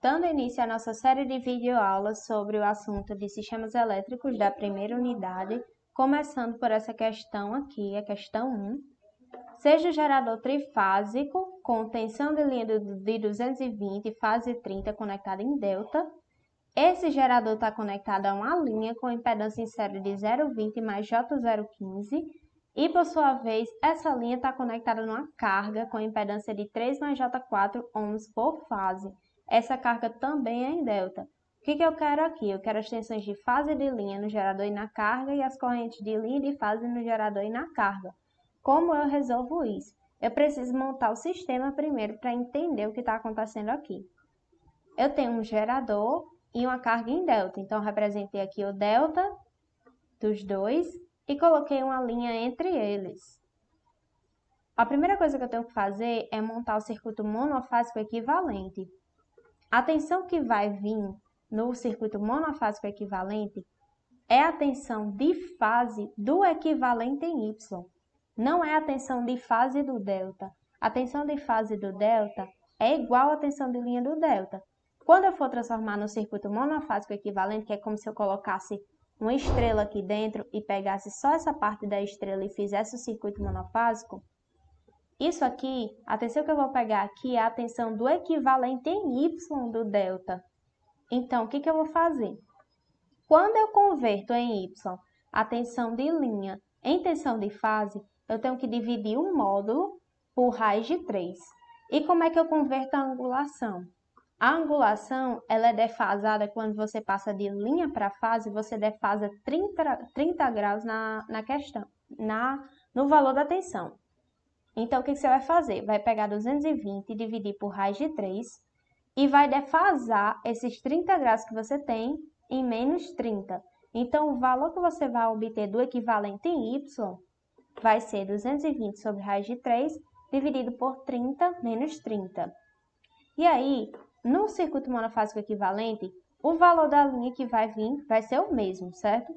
Dando início à nossa série de videoaulas sobre o assunto de sistemas elétricos da primeira unidade, começando por essa questão aqui, a questão 1. Seja o gerador trifásico, com tensão de linha de 220 e fase 30 conectada em delta. Esse gerador está conectado a uma linha com impedância em série de 0,20 mais J015 e, por sua vez, essa linha está conectada a uma carga com impedância de 3 mais J4 ohms por fase. Essa carga também é em delta. O que eu quero aqui? Eu quero as tensões de fase de linha no gerador e na carga e as correntes de linha e de fase no gerador e na carga. Como eu resolvo isso? Eu preciso montar o sistema primeiro para entender o que está acontecendo aqui. Eu tenho um gerador e uma carga em delta, então representei aqui o delta dos dois e coloquei uma linha entre eles. A primeira coisa que eu tenho que fazer é montar o circuito monofásico equivalente. A tensão que vai vir no circuito monofásico equivalente é a tensão de fase do equivalente em Y. Não é a tensão de fase do delta. A tensão de fase do delta é igual à tensão de linha do delta. Quando eu for transformar no circuito monofásico equivalente, que é como se eu colocasse uma estrela aqui dentro e pegasse só essa parte da estrela e fizesse o circuito monofásico, isso aqui, a tensão que eu vou pegar aqui é a tensão do equivalente em Y do delta. Então, o que eu vou fazer? Quando eu converto em Y a tensão de linha em tensão de fase, eu tenho que dividir o módulo por raiz de 3. E como é que eu converto a angulação? A angulação ela é defasada quando você passa de linha para fase, você defasa 30 graus na questão, no valor da tensão. Então, o que você vai fazer? Vai pegar 220 e dividir por raiz de 3 e vai defasar esses 30 graus que você tem em menos 30. Então, o valor que você vai obter do equivalente em Y vai ser 220 sobre raiz de 3 dividido por 30 menos 30. E aí, no circuito monofásico equivalente, o valor da linha que vai vir vai ser o mesmo, certo?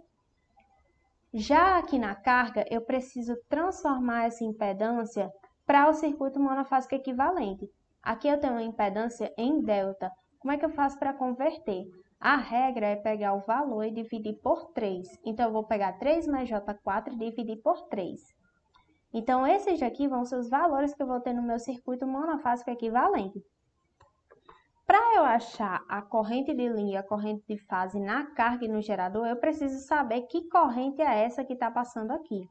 Já aqui na carga, eu preciso transformar essa impedância para o circuito monofásico equivalente. Aqui eu tenho uma impedância em delta. Como é que eu faço para converter? A regra é pegar o valor e dividir por 3. Então, eu vou pegar 3 mais J4 e dividir por 3. Então, esses daqui vão ser os valores que eu vou ter no meu circuito monofásico equivalente. Para eu achar a corrente de linha e a corrente de fase na carga e no gerador, eu preciso saber que corrente é essa que está passando aqui.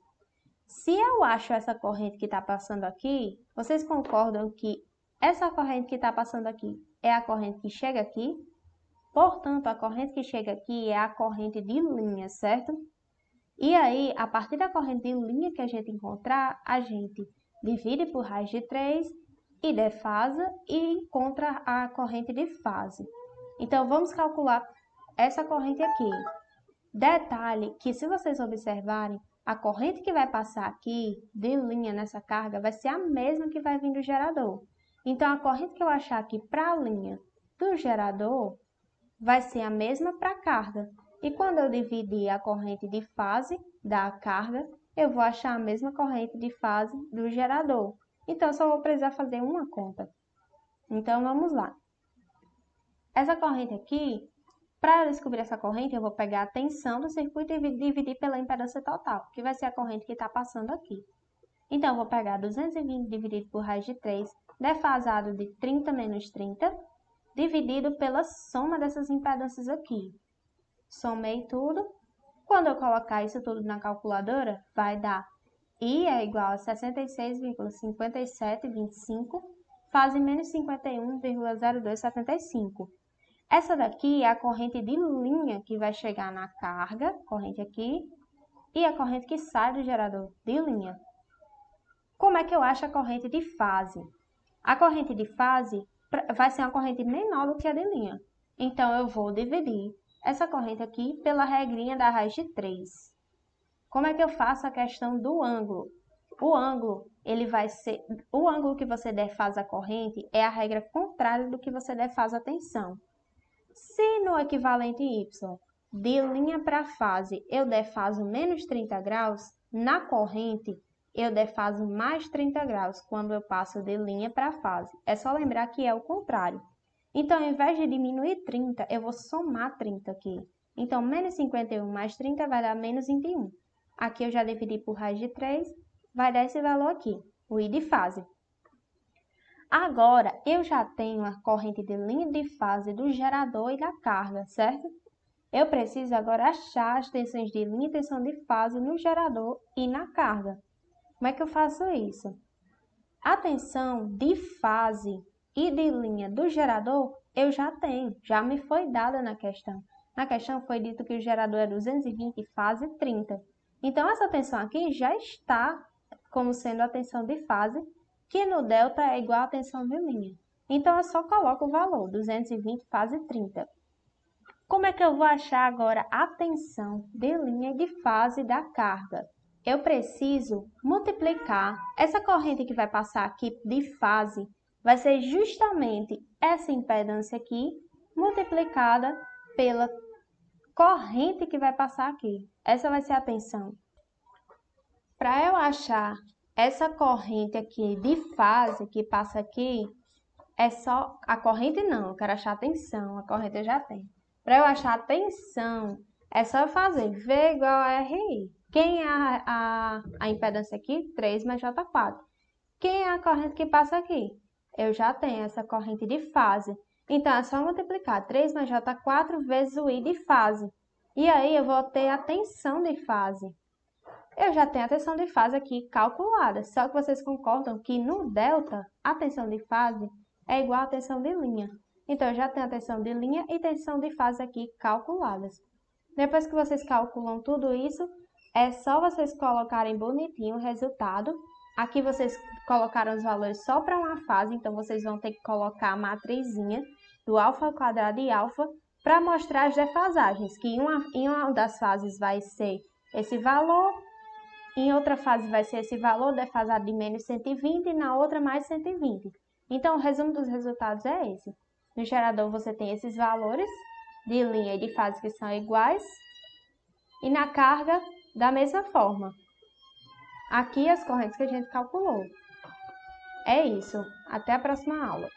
Se eu acho essa corrente que está passando aqui, vocês concordam que essa corrente que está passando aqui é a corrente que chega aqui? Portanto, a corrente que chega aqui é a corrente de linha, certo? E aí, a partir da corrente de linha que a gente encontrar, a gente divide por raiz de 3 e defasa e encontra a corrente de fase. Então, vamos calcular essa corrente aqui. Detalhe que, se vocês observarem, a corrente que vai passar aqui de linha nessa carga vai ser a mesma que vai vir do gerador. Então, a corrente que eu achar aqui para a linha do gerador vai ser a mesma para a carga. E quando eu dividir a corrente de fase da carga, eu vou achar a mesma corrente de fase do gerador. Então, eu só vou precisar fazer uma conta. Então, vamos lá. Essa corrente aqui, para eu descobrir essa corrente, eu vou pegar a tensão do circuito e dividir pela impedância total, que vai ser a corrente que está passando aqui. Então, eu vou pegar 220 dividido por raiz de 3, defasado de 30 menos 30, dividido pela soma dessas impedâncias aqui. Somei tudo. Quando eu colocar isso tudo na calculadora, vai dar I é igual a 66,5725, fase menos 51,0275. Essa daqui é a corrente de linha que vai chegar na carga, corrente aqui, e a corrente que sai do gerador de linha. Como é que eu acho a corrente de fase? A corrente de fase vai ser uma corrente menor do que a de linha. Então, eu vou dividir essa corrente aqui pela regrinha da raiz de 3. Como é que eu faço a questão do ângulo? O ângulo que você defasa a corrente é a regra contrária do que você defasa a tensão. Se no equivalente Y, de linha para fase, eu defaso menos 30 graus, na corrente eu defaso mais 30 graus quando eu passo de linha para fase. É só lembrar que é o contrário. Então, ao invés de diminuir 30, eu vou somar 30 aqui. Então, menos 51 mais 30 vai dar menos 21. Aqui eu já dividi por raiz de 3, vai dar esse valor aqui, o I de fase. Agora, eu já tenho a corrente de linha de fase do gerador e da carga, certo? Eu preciso agora achar as tensões de linha e tensão de fase no gerador e na carga. Como é que eu faço isso? A tensão de fase e de linha do gerador eu já tenho, já me foi dada na questão. Na questão foi dito que o gerador é 220 e fase 30. Então, essa tensão aqui já está como sendo a tensão de fase, que no delta é igual à tensão de linha. Então, eu só coloco o valor, 220 fase 30. Como é que eu vou achar agora a tensão de linha e de fase da carga? Eu preciso multiplicar essa corrente que vai passar aqui de fase, vai ser justamente essa impedância aqui, multiplicada pela corrente que vai passar aqui. Essa vai ser a tensão. Para eu achar essa corrente aqui de fase que passa aqui, é só a corrente não, eu quero achar a tensão, a corrente eu já tenho. Para eu achar a tensão, é só fazer V igual a RI. Quem é a impedância aqui? 3 mais J4. Quem é a corrente que passa aqui? Eu já tenho essa corrente de fase. Então, é só multiplicar 3 mais J4 vezes o I de fase. E aí, eu vou ter a tensão de fase. Eu já tenho a tensão de fase aqui calculada. Só que vocês concordam que no delta, a tensão de fase é igual à tensão de linha. Então, eu já tenho a tensão de linha e tensão de fase aqui calculadas. Depois que vocês calculam tudo isso, é só vocês colocarem bonitinho o resultado. Aqui vocês colocaram os valores só para uma fase, então vocês vão ter que colocar a matrizinha do alfa ao quadrado e alfa para mostrar as defasagens, que em uma das fases vai ser esse valor, em outra fase vai ser esse valor defasado de menos 120 e na outra mais 120. Então, o resumo dos resultados é esse. No gerador você tem esses valores de linha e de fase que são iguais e na carga da mesma forma. Aqui as correntes que a gente calculou. É isso. Até a próxima aula.